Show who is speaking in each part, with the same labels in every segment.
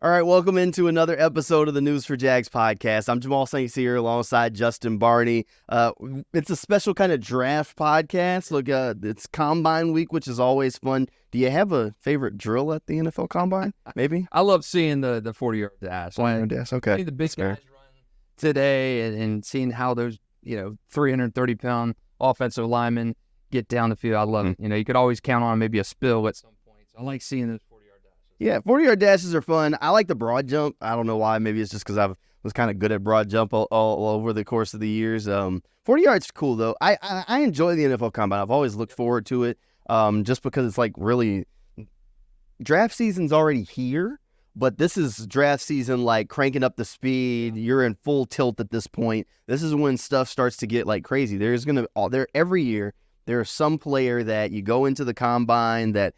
Speaker 1: All right, welcome into another episode of the News4JAGs podcast. I'm Jamal St here alongside Justin Barney. It's a special kind of draft podcast. Look, it's Combine Week, which is always fun. Do you have a favorite drill at the NFL Combine, maybe?
Speaker 2: I love seeing the 40-yard dash.
Speaker 1: 40-yard dash, okay.
Speaker 2: Seeing the big guys run today and seeing how those 330-pound offensive linemen get down the field. I love it. You could always count on maybe a spill at some point. So I like seeing those 40-yard dashes.
Speaker 1: Yeah, 40-yard dashes are fun. I like the broad jump. I don't know why. Maybe it's just because I was kind of good at broad jump all over the course of the years. 40 yards is cool, though. I enjoy the NFL Combine. I've always looked forward to it just because it's like really draft season's already here, but this is draft season, like cranking up the speed. You're in full tilt at this point. This is when stuff starts to get like crazy. Every year, there's some player that you go into the Combine that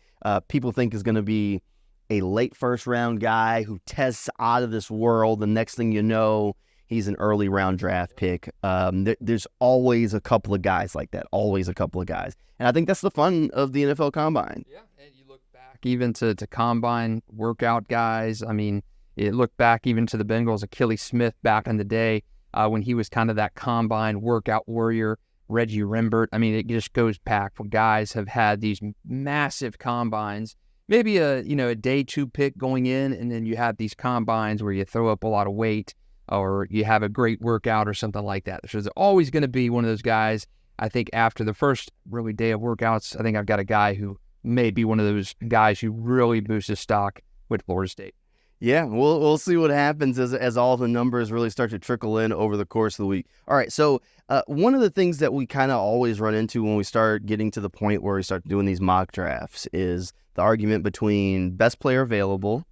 Speaker 1: people think is going to be a late first-round guy who tests out of this world. The next thing you know, he's an early-round draft pick. There's always a couple of guys like that, always a couple of guys. And I think that's the fun of the NFL Combine.
Speaker 2: Yeah, and you look back even to Combine workout guys. I mean, it looked back even to the Bengals, Achilles Smith back in the day when he was kind of that Combine workout warrior. Reggie Rimbert. I mean, it just goes back when guys have had these massive combines. Maybe a day 2 pick going in, and then you have these combines where you throw up a lot of weight or you have a great workout or something like that. So there's always going to be one of those guys. I think after the first really day of workouts, I think I've got a guy who may be one of those guys who really boosts his stock with Florida State.
Speaker 1: Yeah, we'll see what happens as all the numbers really start to trickle in over the course of the week. All right, so one of the things that we kind of always run into when we start getting to the point where we start doing these mock drafts is the argument between best player available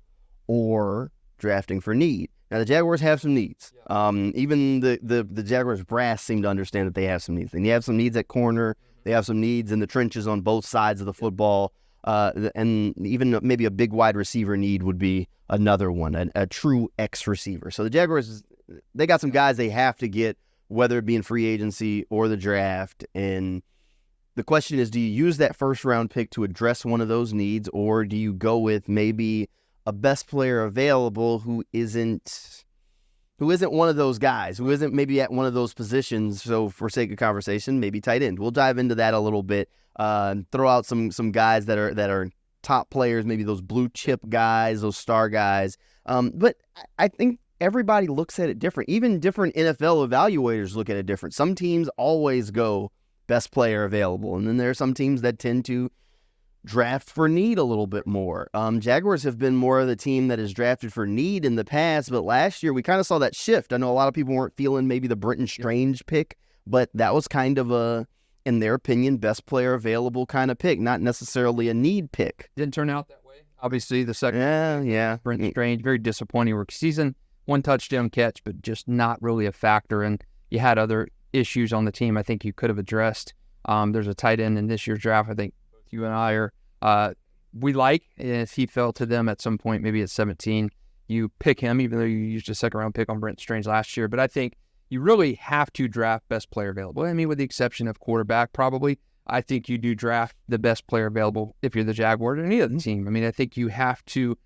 Speaker 1: or drafting for need. Now, the Jaguars have some needs. Even the Jaguars brass seem to understand that they have some needs. And you have some needs at corner. They have some needs in the trenches on both sides of the football. And even maybe a big wide receiver need would be another one, a true X receiver. So the Jaguars, they got some guys they have to get, whether it be in free agency or the draft. And the question is, do you use that first-round pick to address one of those needs, or do you go with maybe a best player available who isn't one of those guys, who isn't maybe at one of those positions? So for sake of conversation, maybe tight end. We'll dive into that a little bit. Throw out some guys that are top players, maybe those blue chip guys, those star guys. But I think everybody looks at it different. Even different NFL evaluators look at it different. Some teams always go best player available, and then there are some teams that tend to draft for need a little bit more. Jaguars have been more of the team that has drafted for need in the past, but last year we kind of saw that shift. I know a lot of people weren't feeling maybe the Brenton Strange pick, but that was kind of a, in their opinion, best player available kind of pick, not necessarily a need pick.
Speaker 2: Didn't turn out that way. Obviously, the second Brenton
Speaker 1: Yeah.
Speaker 2: Strange, very disappointing rookie season. 1 touchdown catch, but just not really a factor. And you had other issues on the team I think you could have addressed. There's a tight end in this year's draft. I think both you and I are, we like, if he fell to them at some point, maybe at 17, you pick him, even though you used a second-round pick on Brenton Strange last year. But I think you really have to draft best player available. I mean, with the exception of quarterback, probably. I think you do draft the best player available if you're the Jaguars or any other team. I mean, I think you have to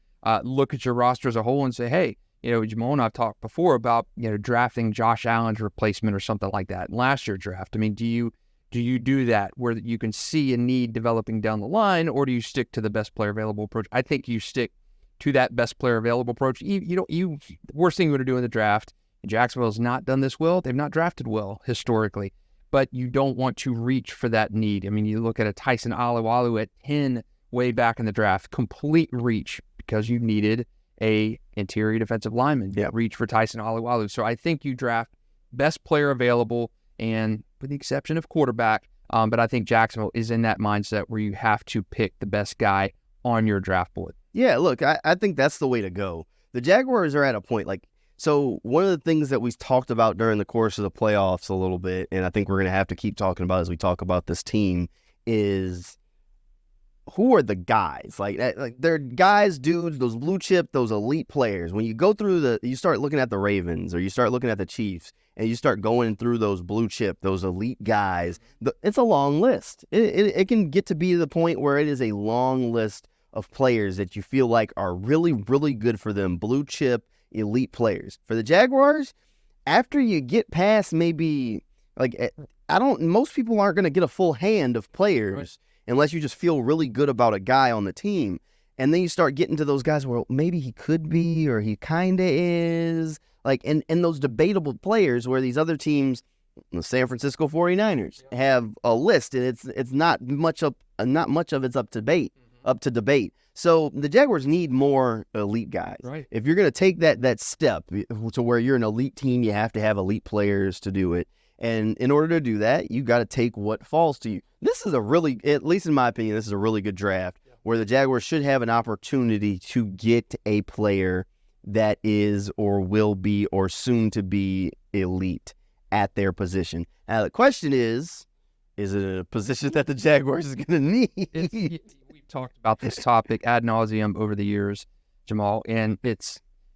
Speaker 2: look at your roster as a whole and say, hey, Jamal and I've talked before about, drafting Josh Allen's replacement or something like that in last year's draft. I mean, do you do that where you can see a need developing down the line, or do you stick to the best player available approach? I think you stick to that best player available approach. The worst thing you want to do in the draft, and Jacksonville has not done this well. They've not drafted well historically, but you don't want to reach for that need. I mean, you look at a Tyson Alualu at 10 way back in the draft, complete reach because you needed a interior defensive lineman.
Speaker 1: Yeah.
Speaker 2: Reach for Tyson Alualu. So I think you draft best player available, and with the exception of quarterback, but I think Jacksonville is in that mindset where you have to pick the best guy on your draft board.
Speaker 1: Yeah, look, I think that's the way to go. The Jaguars are at a point, so one of the things that we talked about during the course of the playoffs a little bit, and I think we're going to have to keep talking about as we talk about this team, is who are the guys? Like they're guys, dudes, those blue chip, those elite players. When you go through you start looking at the Ravens or you start looking at the Chiefs and you start going through those blue chip, those elite guys, it's a long list. It can get to be the point where it is a long list of players that you feel like are really, really good for them, blue chip, elite players. For the Jaguars, after you get past maybe, like, most people aren't going to get a full hand of players unless you just feel really good about a guy on the team. And then you start getting to those guys where maybe he could be or he kind of is. Like, and those debatable players where these other teams, the San Francisco 49ers, have a list, and it's not much of it's up to debate. So the Jaguars need more elite guys.
Speaker 2: Right.
Speaker 1: If you're going to take that step to where you're an elite team, you have to have elite players to do it. And in order to do that, you got to take what falls to you. This is at least in my opinion, this is a really good draft where the Jaguars should have an opportunity to get a player that is or will be or soon to be elite at their position. Now, the question is it a position that the Jaguars is going to need?
Speaker 2: We've talked about this topic ad nauseum over the years, Jamal, and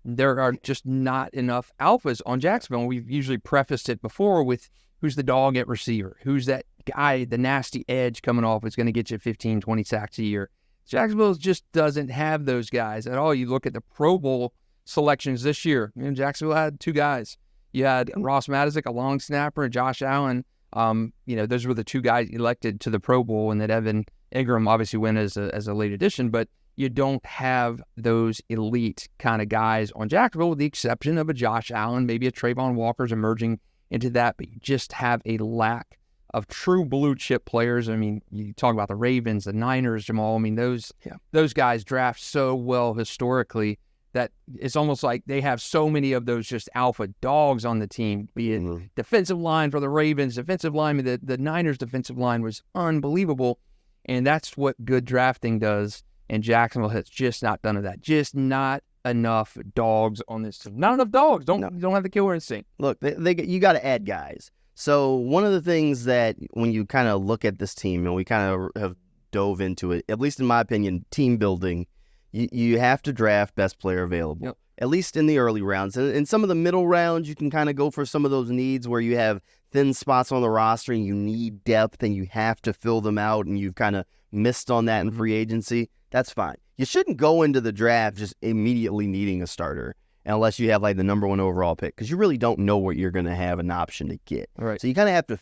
Speaker 2: there are just not enough alphas on Jacksonville. We've usually prefaced it before with who's the dog at receiver, who's that guy, the nasty edge coming off is going to get you 15, 20 sacks a year. Jacksonville just doesn't have those guys at all. You look at the Pro Bowl selections this year, Jacksonville had two guys. You had Ross Matizik, a long snapper, and Josh Allen. Those were the two guys elected to the Pro Bowl, and that Evan Ingram obviously went as a late addition, but you don't have those elite kind of guys on Jacksonville with the exception of a Josh Allen, maybe a Trayvon Walker's emerging into that, but you just have a lack of true blue chip players. I mean, you talk about the Ravens, the Niners, Jamal. I mean, those guys draft so well historically that it's almost like they have so many of those just alpha dogs on the team, be it defensive line for the Ravens, defensive line, the Niners defensive line was unbelievable. And that's what good drafting does. And Jacksonville has just not done that. Just not enough dogs on this team. Not enough dogs. Don't have the killer instinct.
Speaker 1: Look, you got to add guys. So one of the things that when you kind of look at this team, and we kind of have dove into it, at least in my opinion, team building, you have to draft best player available, at least in the early rounds. And in some of the middle rounds, you can kind of go for some of those needs where you have thin spots on the roster and you need depth and you have to fill them out and you've kind of missed on that in free agency. That's fine. You shouldn't go into the draft just immediately needing a starter unless you have like the number one overall pick, because you really don't know what you're going to have an option to get.
Speaker 2: All right.
Speaker 1: So you kind of have to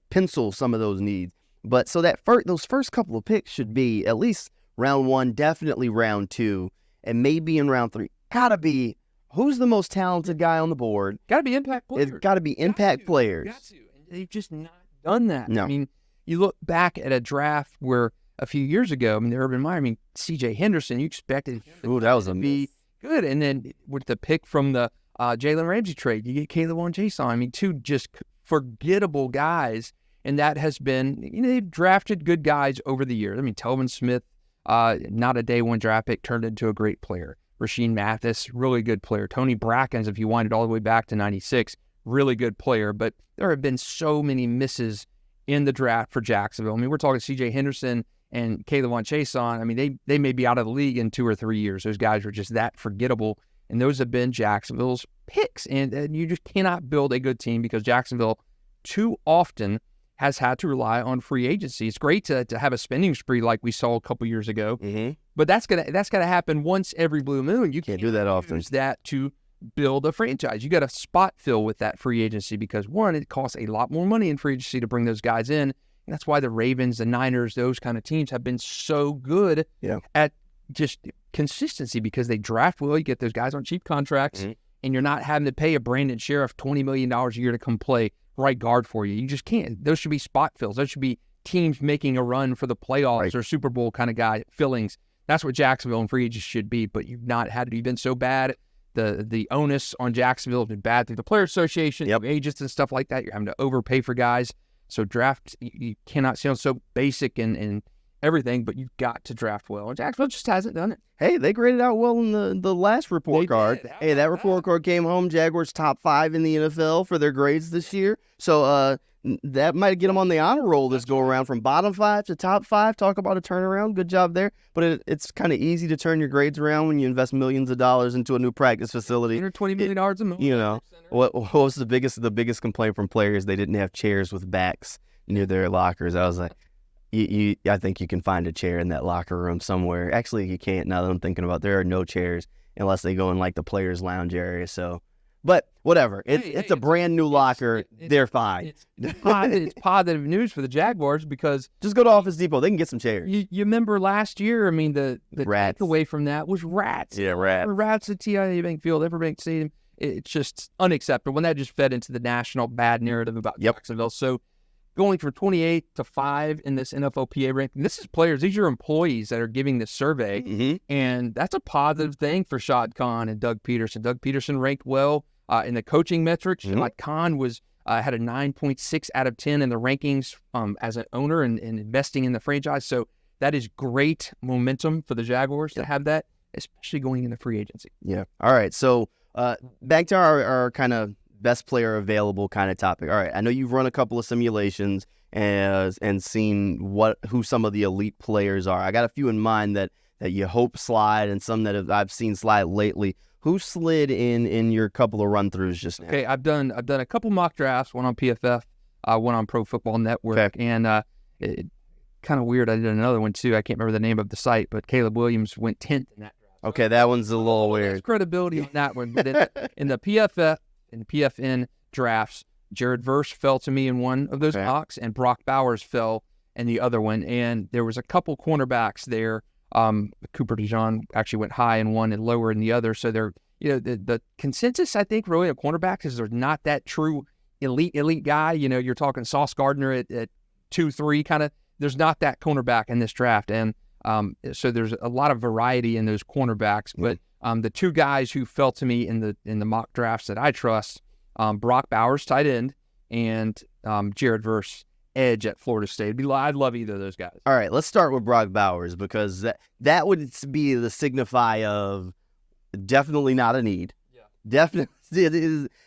Speaker 1: pencil some of those needs. But so that those first couple of picks should be at least round one, definitely round two, and maybe in round three. Gotta be who's the most talented guy on the board.
Speaker 2: Gotta be impact players.
Speaker 1: It's gotta be impact players.
Speaker 2: Got to. And they've just not done that.
Speaker 1: No.
Speaker 2: I mean, you look back at a draft where a few years ago, the Urban Meyer, C.J. Henderson, you expected him to be good. And then with the pick from the Jalen Ramsey trade, you get Caleb Jason. Two just forgettable guys. And that has been, they've drafted good guys over the years. Telvin Smith, not a day one draft pick, turned into a great player. Rasheed Mathis, really good player. Tony Brackens, if you wind it all the way back to 96, really good player. But there have been so many misses in the draft for Jacksonville. We're talking C.J. Henderson and Caleb Jason. They may be out of the league in 2 or 3 years. Those guys were just that forgettable. And those have been Jacksonville's picks. And you just cannot build a good team because Jacksonville too often has had to rely on free agency. It's great to have a spending spree like we saw a couple years ago, but that's gonna happen once every blue moon. You can't
Speaker 1: do that often.
Speaker 2: Use that to build a franchise. You got to spot fill with that free agency because one, it costs a lot more money in free agency to bring those guys in, and that's why the Ravens, the Niners, those kind of teams have been so good at just consistency because they draft well. You get those guys on cheap contracts, and you're not having to pay a Brandon Sheriff $20 million a year to come play right guard for you. You just can't. Those should be spot fills. Those should be teams making a run for the playoffs or Super Bowl kind of guy fillings. That's what Jacksonville and free agents should be, but you've not had to. You've been so bad. The onus on Jacksonville has been bad through the Player Association, agents and stuff like that. You're having to overpay for guys. So draft, you cannot sound so basic and everything, but you've got to draft well. And Jacksonville just hasn't done it.
Speaker 1: Hey, they graded out well in the last report card. That report card came home. Jaguars top 5 in the NFL for their grades this year. So that might get them on the honor roll this go around from bottom 5 to top 5. Talk about a turnaround. Good job there. But it's kind of easy to turn your grades around when you invest millions of dollars into a new practice facility.
Speaker 2: $120 million a month.
Speaker 1: What was the biggest complaint from players? They didn't have chairs with backs near their lockers. I was like, I think you can find a chair in that locker room somewhere. Actually, you can't. Now that I'm thinking about it, there are no chairs unless they go in like the players' lounge area. So, but whatever. It's a brand new locker. They're fine.
Speaker 2: It's positive news for the Jaguars because
Speaker 1: just go to Office Depot. They can get some chairs.
Speaker 2: You remember last year? I mean, the
Speaker 1: rats
Speaker 2: takeaway from that was rats.
Speaker 1: Yeah, rats.
Speaker 2: Rats at TIAA Bank Field, Everbank Stadium. It's just unacceptable. When that just fed into the national bad narrative about Jacksonville. So going from 28 to 5 in this NFLPA ranking, this is players. These are employees that are giving this survey, and that's a positive thing for Shad Khan and Doug Peterson. Doug Peterson ranked well in the coaching metrics. Shad Khan was had a 9.6 out of 10 in the rankings as an owner and investing in the franchise. So that is great momentum for the Jaguars to have that, especially going into free agency.
Speaker 1: Yeah. All right. So back to our kind of best player available kind of topic. All right. I know you've run a couple of simulations and seen who some of the elite players are. I got a few in mind that you hope slide and some that I've seen slide lately. Who slid in your couple of run-throughs just now?
Speaker 2: Okay, I've done a couple mock drafts, one on PFF, one on Pro Football Network, and it kind of weird. I did another one too. I can't remember the name of the site, but Caleb Williams went 10th in that draft.
Speaker 1: Okay, that one's a little weird.
Speaker 2: There's credibility on that one, but in the PFF and PFN drafts, Jared Verse fell to me in one of those mocks, and Brock Bowers fell in the other one, and there was a couple cornerbacks there. Cooper DeJean actually went high in one and lower in the other. So they're, the consensus, I think, really of cornerbacks is they're not that true elite guy. You're talking Sauce Gardner at 2-3 kind of. There's not that cornerback in this draft. And so there's a lot of variety in those cornerbacks. But the two guys who fell to me in the mock drafts that I trust, Brock Bowers, tight end, and Jared Verse, edge at Florida State. I'd love either of those guys.
Speaker 1: All right, let's start with Brock Bowers because that would be the signify of definitely not a need. Yeah. Definitely, it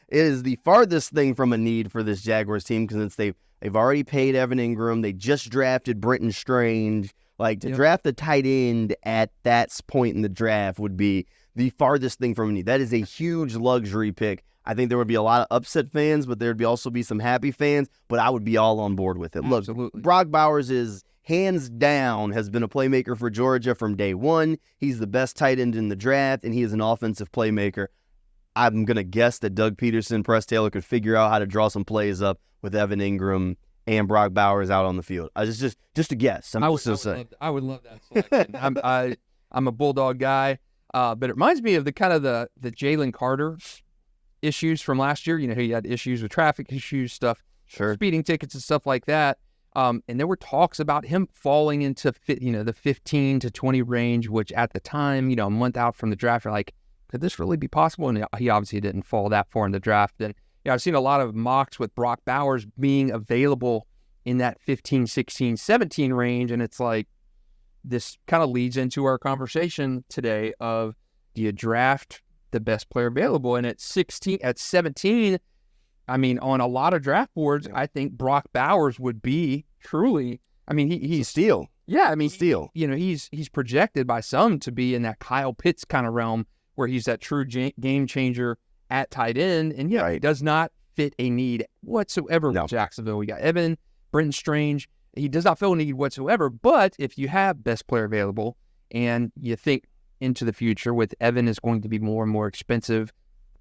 Speaker 1: is the farthest thing from a need for this Jaguars team because they've already paid Evan Ingram. They just drafted Britton Strange. Like to draft a tight end at that point in the draft would be the farthest thing from a need. That is a huge luxury pick. I think there would be a lot of upset fans, but there would also be some happy fans, but I would be all on board with it.
Speaker 2: Absolutely.
Speaker 1: Look, Brock Bowers is hands down has been a playmaker for Georgia from day one. He's the best tight end in the draft, and he is an offensive playmaker. I'm going to guess that Doug Peterson, Press Taylor could figure out how to draw some plays up with Evan Ingram and Brock Bowers out on the field. Just a guess. I would
Speaker 2: love that selection. I'm a Bulldog guy, but it reminds me of the Jalen Carter issues from last year. He had issues with traffic issues, speeding tickets and stuff like that. And there were talks about him falling into the 15 to 20 range, which at the time, a month out from the draft, you're like, could this really be possible? And he obviously didn't fall that far in the draft. And I've seen a lot of mocks with Brock Bowers being available in that 15, 16, 17 range. And it's like, this kind of leads into our conversation today of, do you draft the best player available? And at 17, I mean, on a lot of draft boards, I think Brock Bowers would be truly, I mean, he's
Speaker 1: steal.
Speaker 2: Yeah, I mean,
Speaker 1: steal.
Speaker 2: He's projected by some to be in that Kyle Pitts kind of realm where he's that true game changer at tight end. And he does not fit a need whatsoever with Jacksonville. We got Evan, Britton Strange. He does not fill a need whatsoever. But if you have best player available and you think into the future with Evan is going to be more and more expensive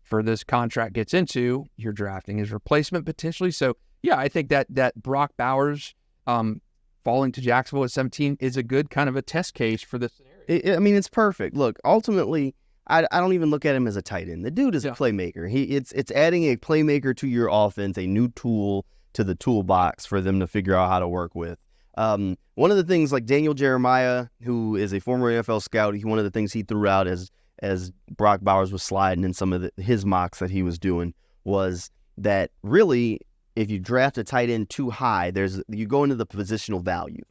Speaker 2: for this contract gets into, you're drafting his replacement potentially. So, I think that Brock Bowers falling to Jacksonville at 17 is a good kind of a test case for this scenario.
Speaker 1: It's perfect. Look, ultimately, I don't even look at him as a tight end. The dude is a playmaker. It's adding a playmaker to your offense, a new tool to the toolbox for them to figure out how to work with. One of the things, like Daniel Jeremiah, who is a former NFL scout, one of the things he threw out as Brock Bowers was sliding in some of his mocks that he was doing was that really, if you draft a tight end too high, you go into the positional value.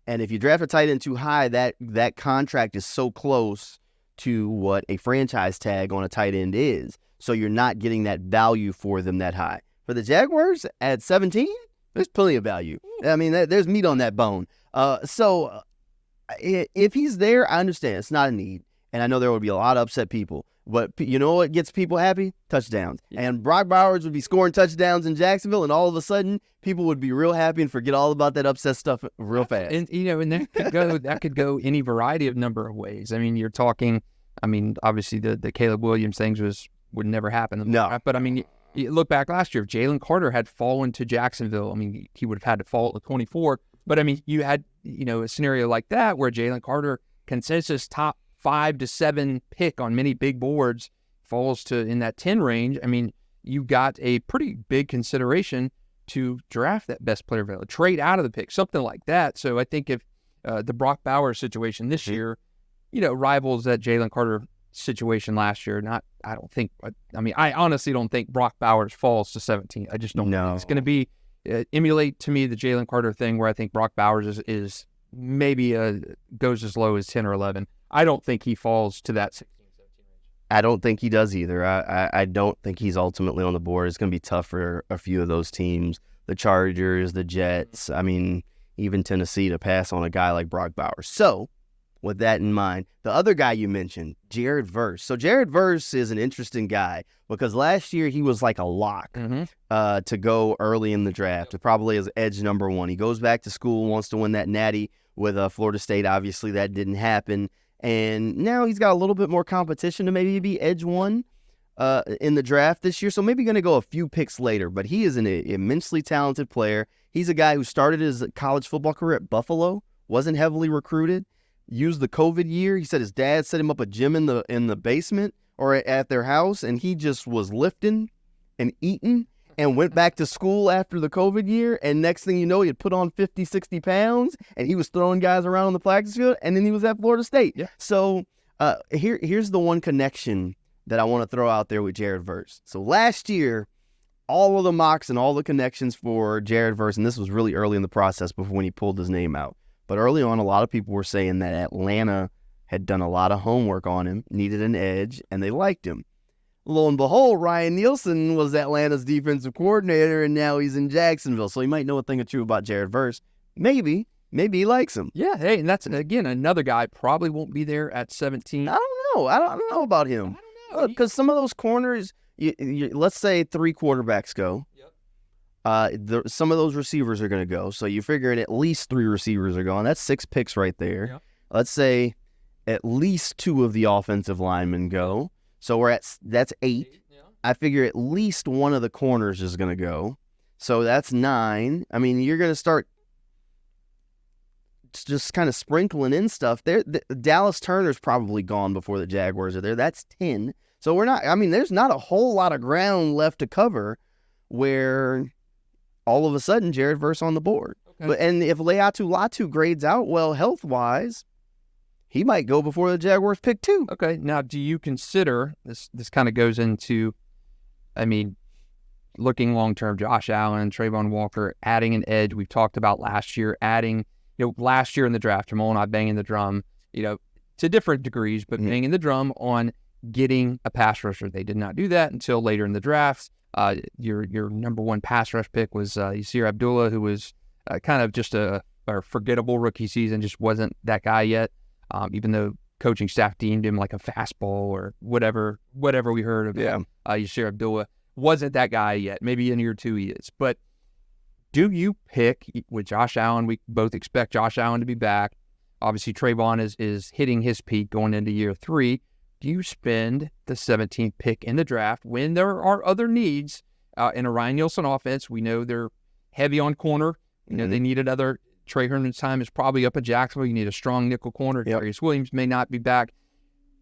Speaker 1: And if you draft a tight end too high, that contract is so close to what a franchise tag on a tight end is. So you're not getting that value for them that high. For the Jaguars at 17, there's plenty of value. I mean, there's meat on that bone. So if he's there, I understand. It's not a need. And I know there will be a lot of upset people. But you know what gets people happy? Touchdowns. Yeah. And Brock Bowers would be scoring touchdowns in Jacksonville, and all of a sudden, people would be real happy and forget all about that upset stuff real fast.
Speaker 2: And and that could go any variety of number of ways. I mean, you're talking. I mean, obviously the Caleb Williams things would never happen.
Speaker 1: No.
Speaker 2: But I mean, you look back last year, if Jalen Carter had fallen to Jacksonville, I mean, he would have had to fall at 24. But I mean, you had a scenario like that where Jalen Carter, consensus top 5 to 7 pick on many big boards, falls to in that 10 range. I mean, you got a pretty big consideration to draft that best player available, trade out of the pick, something like that. So I think if the Brock Bowers situation this year, rivals that Jalen Carter situation last year, I honestly don't think Brock Bowers falls to 17. I just don't think it's going to be emulate to me the Jalen Carter thing where I think Brock Bowers is maybe goes as low as 10 or 11. I don't think he falls to that 16, 17 range.
Speaker 1: I don't think he does either. I don't think he's ultimately on the board. It's going to be tough for a few of those teams, the Chargers, the Jets, I mean, even Tennessee, to pass on a guy like Brock Bowers. So, with that in mind, the other guy you mentioned, Jared Verse. So Jared Verse is an interesting guy because last year he was like a lock to go early in the draft, probably as edge number 1. He goes back to school, wants to win that natty with Florida State. Obviously, that didn't happen. And now he's got a little bit more competition to maybe be edge 1 in the draft this year. So maybe going to go a few picks later. But he is an immensely talented player. He's a guy who started his college football career at Buffalo, wasn't heavily recruited. Used the COVID year. He said his dad set him up a gym in the basement or at their house, and he just was lifting and eating and went back to school after the COVID year. And next thing you know, he had put on 50, 60 pounds, and he was throwing guys around on the practice field, and then he was at Florida State.
Speaker 2: Yeah.
Speaker 1: So here's the one connection that I want to throw out there with Jared Verse. So last year, all of the mocks and all the connections for Jared Verse, and this was really early in the process before when he pulled his name out. But early on, a lot of people were saying that Atlanta had done a lot of homework on him, needed an edge, and they liked him. Lo and behold, Ryan Nielsen was Atlanta's defensive coordinator, and now he's in Jacksonville. So he might know a thing or two about Jared Verse. Maybe he likes him.
Speaker 2: Yeah, hey, and that's, again, another guy probably won't be there at 17.
Speaker 1: I don't know about him.
Speaker 2: I don't know.
Speaker 1: Because some of those corners, let's say 3 quarterbacks go. Some of those receivers are going to go. So you're figuring at least 3 receivers are going. That's 6 picks right there.
Speaker 2: Yep.
Speaker 1: Let's say at least 2 of the offensive linemen go. So that's 8.
Speaker 2: Yeah.
Speaker 1: I figure at least 1 of the corners is going to go. So that's 9. I mean, you're going to start just kind of sprinkling in stuff. Dallas Turner's probably gone before the Jaguars are there. That's 10. So there's not a whole lot of ground left to cover where all of a sudden Jared Verse on the board.
Speaker 2: Okay.
Speaker 1: And if Leatu Latu grades out well health-wise, he might go before the Jaguars pick 2.
Speaker 2: Okay, now do you consider, this kind of goes into, looking long-term, Josh Allen, Trayvon Walker, adding an edge. We've talked about last year, adding, last year in the draft, Jamal and I banging the drum, to different degrees, but banging the drum on getting a pass rusher. They did not do that until later in the draft. Your number 1 pass rush pick was Cyr Abdullah, who was kind of just a forgettable rookie season, just wasn't that guy yet, even though coaching staff deemed him like a fastball or whatever we heard of him. Cyr Abdullah wasn't that guy yet. Maybe in year 2 he is. But do you pick with Josh Allen? We both expect Josh Allen to be back. Obviously, Trayvon is hitting his peak going into year 3. Do you spend the 17th pick in the draft when there are other needs in a Ryan Nielsen offense? We know they're heavy on corner. They need another. Trey Herndon's time is probably up in Jacksonville. You need a strong nickel corner.
Speaker 1: Yep.
Speaker 2: Darius Williams may not be back.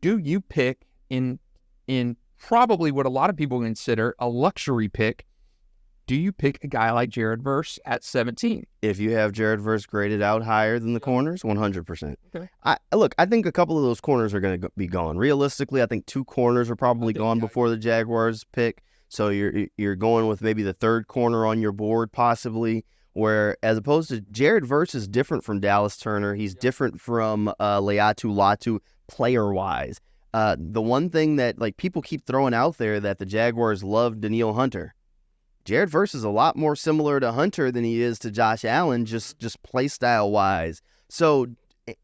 Speaker 2: Do you pick in probably what a lot of people consider a luxury pick? Do you pick a guy like Jared Verse at 17?
Speaker 1: If you have Jared Verse graded out higher than the corners, 100%.
Speaker 2: Okay.
Speaker 1: I think a couple of those corners are going to be gone. Realistically, I think 2 corners are probably gone before the Jaguars pick. So you're going with maybe the 3rd corner on your board possibly, where as opposed to Jared Verse is different from Dallas Turner. He's different from Leatu Latu player-wise. The one thing that people keep throwing out there that the Jaguars love Danielle Hunter. Jared Verse is a lot more similar to Hunter than he is to Josh Allen, just play style wise. So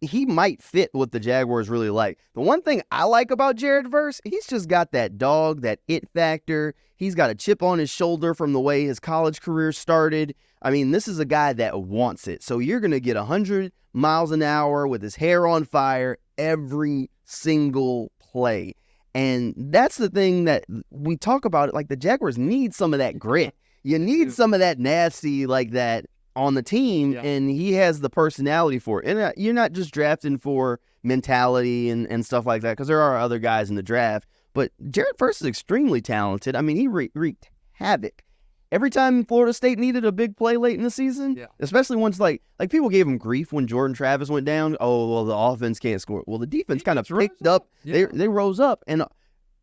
Speaker 1: he might fit what the Jaguars really like. The one thing I like about Jared Verse, he's just got that dog, that it factor. He's got a chip on his shoulder from the way his college career started. I mean, this is a guy that wants it. So you're going to get 100 miles an hour with his hair on fire every single play. And that's the thing that we talk about. Like, the Jaguars need some of that grit. You need some of that nasty like that on the team, and he has the personality for it. And you're not just drafting for mentality and stuff like that, because there are other guys in the draft. But Jared Verse is extremely talented. I mean, he wreaked havoc. Every time Florida State needed a big play late in the season, especially once like people gave him grief when Jordan Travis went down. Oh, well, the offense can't score. Well, the defense kind of picked up. They rose up, and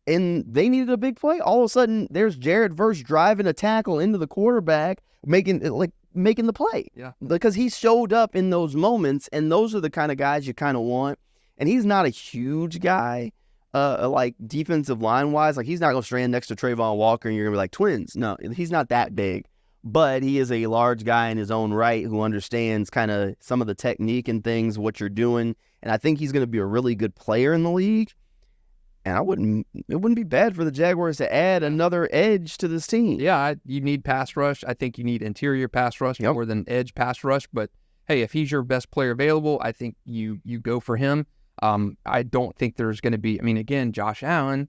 Speaker 1: they needed a big play. All of a sudden, there's Jared Verse driving a tackle into the quarterback, making the play. Yeah, because he showed up in those moments, and those are the kind of guys you kind of want. And he's not a huge guy. Like defensive line wise, like he's not going to stand next to Trayvon Walker and you're going to be like twins. No, he's not that big, but he is a large guy in his own right who understands kind of some of the technique and things, what you're doing. And I think he's going to be a really good player in the league. And it wouldn't be bad for the Jaguars to add another edge to this team.
Speaker 2: Yeah, you need pass rush. I think you need interior pass rush more than edge pass rush. But hey, if he's your best player available, I think you go for him. I don't think there's going to be, I mean, again, Josh Allen,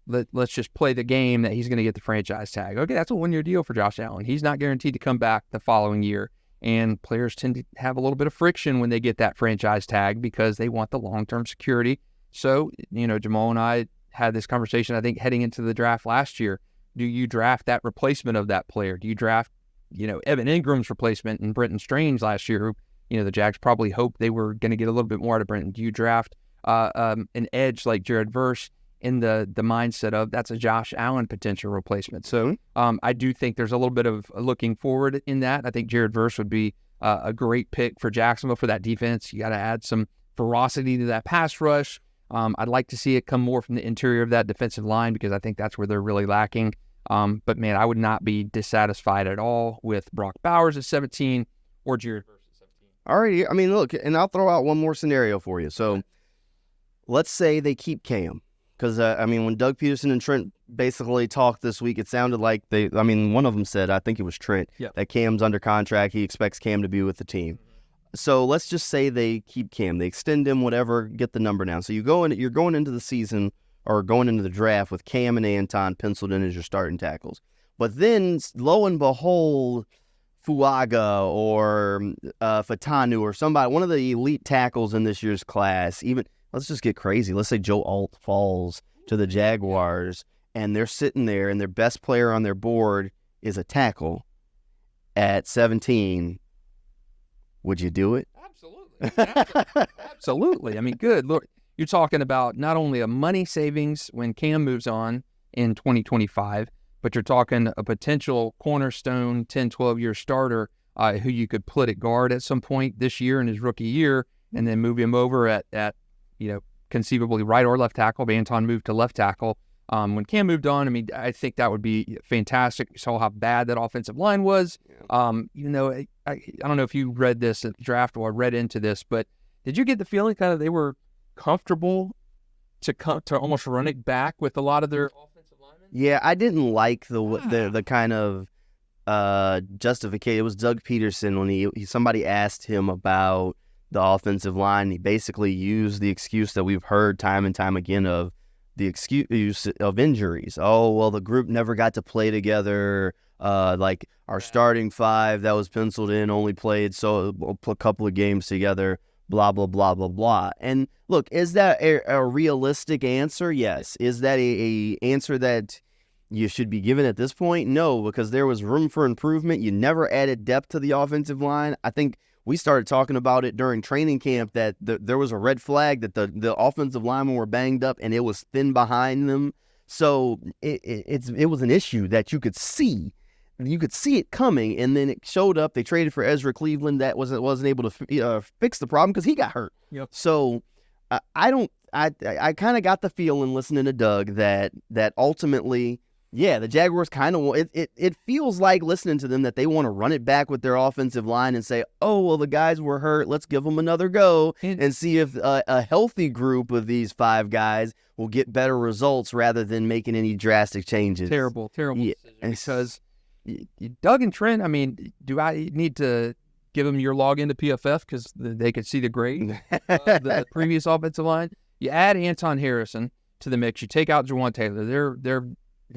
Speaker 2: let's just play the game that he's going to get the franchise tag. Okay, that's a one-year deal for Josh Allen. He's not guaranteed to come back the following year. And players tend to have a little bit of friction when they get that franchise tag because they want the long-term security. So, Jamal and I had this conversation, I think, heading into the draft last year. Do you draft that replacement of that player? Do you draft, Evan Ingram's replacement and Brenton Strange last year, who the Jags probably hoped they were going to get a little bit more out of Brenton? Do you draft an edge like Jared Verse in the mindset of that's a Josh Allen potential replacement? So I do think there's a little bit of looking forward in that. I think Jared Verse would be a great pick for Jacksonville for that defense. You got to add some ferocity to that pass rush. I'd like to see it come more from the interior of that defensive line because I think that's where they're really lacking. But, man, I would not be dissatisfied at all with Brock Bowers at 17 or Jared Verse at 17.
Speaker 1: All right. I mean, look, and I'll throw out one more scenario for you. So let's say they keep Cam because, when Doug Peterson and Trent basically talked this week, it sounded like one of them said, I think it was Trent, that Cam's under contract. He expects Cam to be with the team. So let's just say they keep Cam. They extend him, whatever, get the number down. So you're going into the season or going into the draft with Cam and Anton penciled in as your starting tackles. But then, lo and behold, Fuaga or Fatanu or somebody, one of the elite tackles in this year's class, even, let's just get crazy. Let's say Joe Alt falls to the Jaguars, and they're sitting there, and their best player on their board is a tackle at 17. Would you do it?
Speaker 2: Absolutely. Absolutely. I mean, good. Look, you're talking about not only a money savings when Cam moves on in 2025, but you're talking a potential cornerstone 10, 12-year starter who you could put at guard at some point this year in his rookie year and then move him over at conceivably right or left tackle. Anton moved to left tackle. When Cam moved on, I think that would be fantastic. You saw how bad that offensive line was. I don't know if you read this at the draft or read into this, but did you get the feeling kind of they were comfortable to almost run it back with a lot of their offensive linemen?
Speaker 1: Yeah, I didn't like the kind of justification. It was Doug Peterson when somebody asked him about the offensive line. He basically used the excuse that we've heard time and time again of the excuse of injuries. Oh, well, the group never got to play together. Like our starting five that was penciled in only played a couple of games together, blah, blah, blah, blah, blah. And look, is that a realistic answer? Yes. Is that a answer that you should be given at this point? No, because there was room for improvement. You never added depth to the offensive line. I think we started talking about it during training camp that there was a red flag that the offensive linemen were banged up and it was thin behind them. So it was an issue that you could see. You could see it coming, and then it showed up. They traded for Ezra Cleveland. That wasn't able to fix the problem because he got hurt.
Speaker 2: Yep.
Speaker 1: So I kind of got the feeling listening to Doug that ultimately Yeah, the Jaguars kind of it feels like listening to them that they want to run it back with their offensive line and say, oh, well, the guys were hurt. Let's give them another go and see if a healthy group of these 5 guys will get better results rather than making any drastic changes.
Speaker 2: Terrible decision. Because Doug and Trent, I mean, do I need to give them your login to PFF because they could see the grade of the previous offensive line? You add Anton Harrison to the mix. You take out Jawan Taylor. They're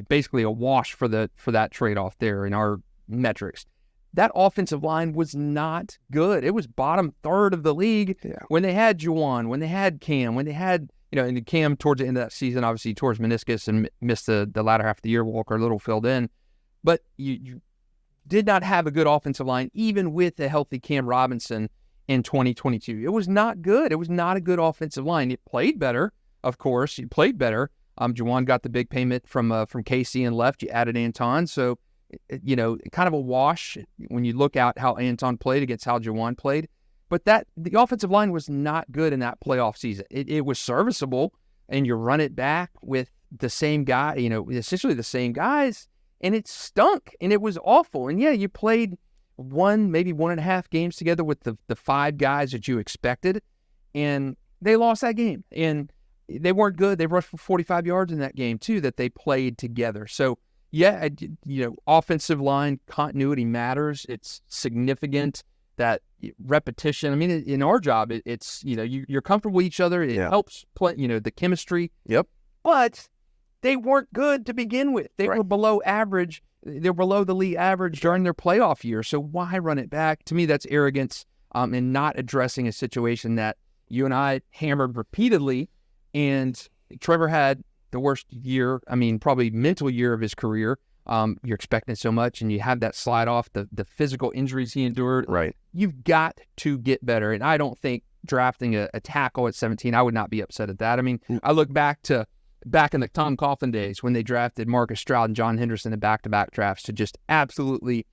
Speaker 2: basically a wash for that trade-off there in our metrics. That offensive line was not good. It was bottom third of the league when they had Juwan, when they had Cam, when they had, and Cam towards the end of that season, obviously towards meniscus and missed the latter half of the year. Walker a little filled in. But you did not have a good offensive line, even with a healthy Cam Robinson in 2022. It was not good. It was not a good offensive line. It played better, of course. It played better. Juwan got the big payment from KC and left. You added Anton. So, kind of a wash when you look at how Anton played against how Juwan played. But the offensive line was not good in that playoff season. It was serviceable, and you run it back with the same guy, essentially the same guys, and it stunk, and it was awful. And, yeah, you played maybe 1.5 games together with the 5 guys that you expected, and they lost that game. And they weren't good. They rushed for 45 yards in that game, too, that they played together. So, yeah, offensive line continuity matters. It's significant, that repetition. I mean, in our job, it's, you're comfortable with each other. It helps play, the chemistry.
Speaker 1: Yep.
Speaker 2: But they weren't good to begin with. They were below average. They're below the league average during their playoff year. So why run it back? To me, that's arrogance and not addressing a situation that you and I hammered repeatedly. And Trevor had the worst year, probably mental year of his career. You're expecting so much, and you have that slide off, the physical injuries he endured.
Speaker 1: Right.
Speaker 2: You've got to get better. And I don't think drafting a tackle at 17, I would not be upset at that. I look back in the Tom Coughlin days when they drafted Marcus Stroud and John Henderson in back-to-back drafts to just absolutely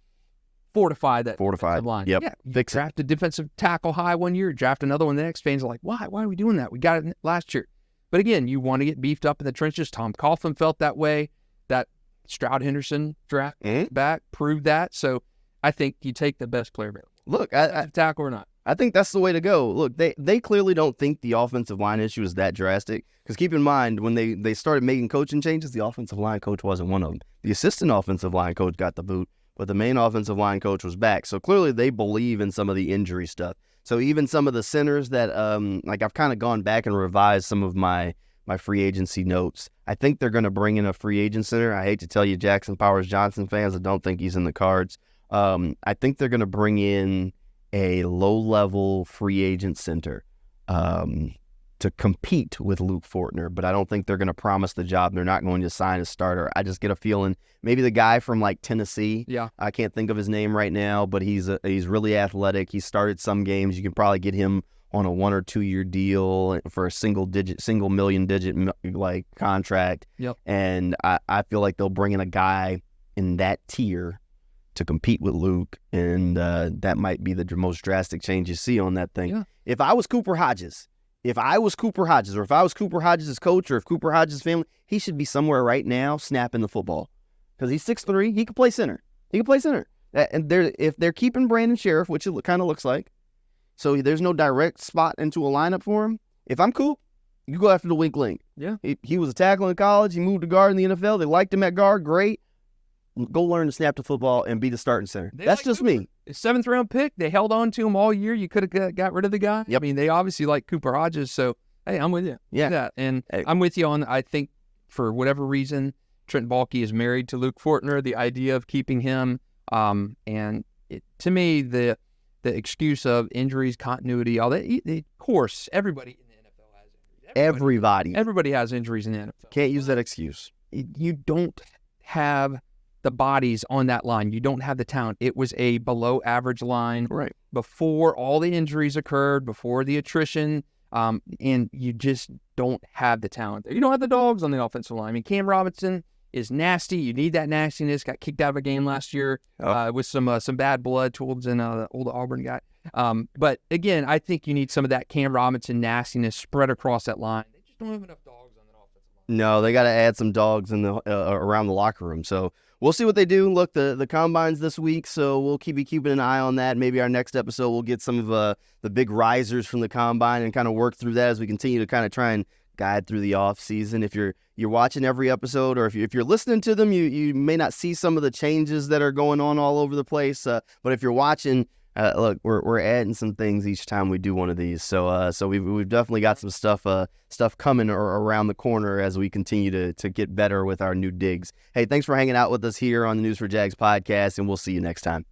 Speaker 2: fortify that line.
Speaker 1: Yep.
Speaker 2: Yeah, you draft a defensive tackle high one year, draft another one the next. Fans are like, why are we doing that? We got it last year. But again, you want to get beefed up in the trenches. Tom Coughlin felt that way. That Stroud Henderson draft back proved that. So I think you take the best player available.
Speaker 1: Look, I
Speaker 2: tackle or not.
Speaker 1: I think that's the way to go. Look, they clearly don't think the offensive line issue is that drastic. Because keep in mind, when they started making coaching changes, the offensive line coach wasn't one of them. The assistant offensive line coach got the boot, but the main offensive line coach was back. So clearly they believe in some of the injury stuff. So even some of the centers that, I've kind of gone back and revised some of my free agency notes. I think they're going to bring in a free agent center. I hate to tell you, Jackson Powers Johnson fans, I don't think he's in the cards. I think they're going to bring in a low-level free agent center to compete with Luke Fortner, but I don't think they're going to promise the job. They're not going to sign a starter. I just get a feeling maybe the guy from Tennessee.
Speaker 2: Yeah,
Speaker 1: I can't think of his name right now, but he's really athletic. He started some games. You can probably get him on a 1 or 2 year deal for a single million digit contract.
Speaker 2: Yep.
Speaker 1: And I feel like they'll bring in a guy in that tier to compete with Luke, and that might be the most drastic change you see on that thing.
Speaker 2: Yeah.
Speaker 1: If I was Cooper Hodges, or if I was Cooper Hodges' coach, or if Cooper Hodges' family, he should be somewhere right now snapping the football. Because he's 6'3", he can play center. And if they're keeping Brandon Sheriff, which it kind of looks like, so there's no direct spot into a lineup for him. If I'm Coop, you go after the weak link.
Speaker 2: Yeah.
Speaker 1: He was a tackle in college. He moved to guard in the NFL. They liked him at guard. Great. Go learn to snap the football and be the starting center. That's just
Speaker 2: Cooper.
Speaker 1: me.
Speaker 2: A 7th round pick. They held on to him all year. You could have got rid of the guy.
Speaker 1: Yep.
Speaker 2: They obviously like Cooper Hodges. So, hey, I'm with you.
Speaker 1: Yeah.
Speaker 2: And I'm with you on, I think, for whatever reason, Trent Baalke is married to Luke Fortner. The idea of keeping him, and to me, the excuse of injuries, continuity, all that. Of course, everybody in the NFL has injuries. Everybody has injuries in the NFL.
Speaker 1: Can't use that excuse.
Speaker 2: You don't have the bodies on that line. You don't have the talent. It was a below average line before all the injuries occurred, before the attrition, and you just don't have the talent there. You don't have the dogs on the offensive line. Cam Robinson is nasty. You need that nastiness. Got kicked out of a game last year with some bad blood towards an old Auburn guy. But again, I think you need some of that Cam Robinson nastiness spread across that line. They just don't have enough dogs on that offensive line.
Speaker 1: No, they got to add some dogs in the around the locker room. So we'll see what they do. Look, the combine's this week, so we'll keeping an eye on that. Maybe our next episode we'll get some of the big risers from the combine and kind of work through that as we continue to kind of try and guide through the off season. If you're watching every episode, or if you're listening to them, you may not see some of the changes that are going on all over the place. But if you're watching, look, we're adding some things each time we do one of these. So we've definitely got some stuff coming around the corner as we continue to get better with our new digs. Hey, thanks for hanging out with us here on the News4JAGs podcast, and we'll see you next time.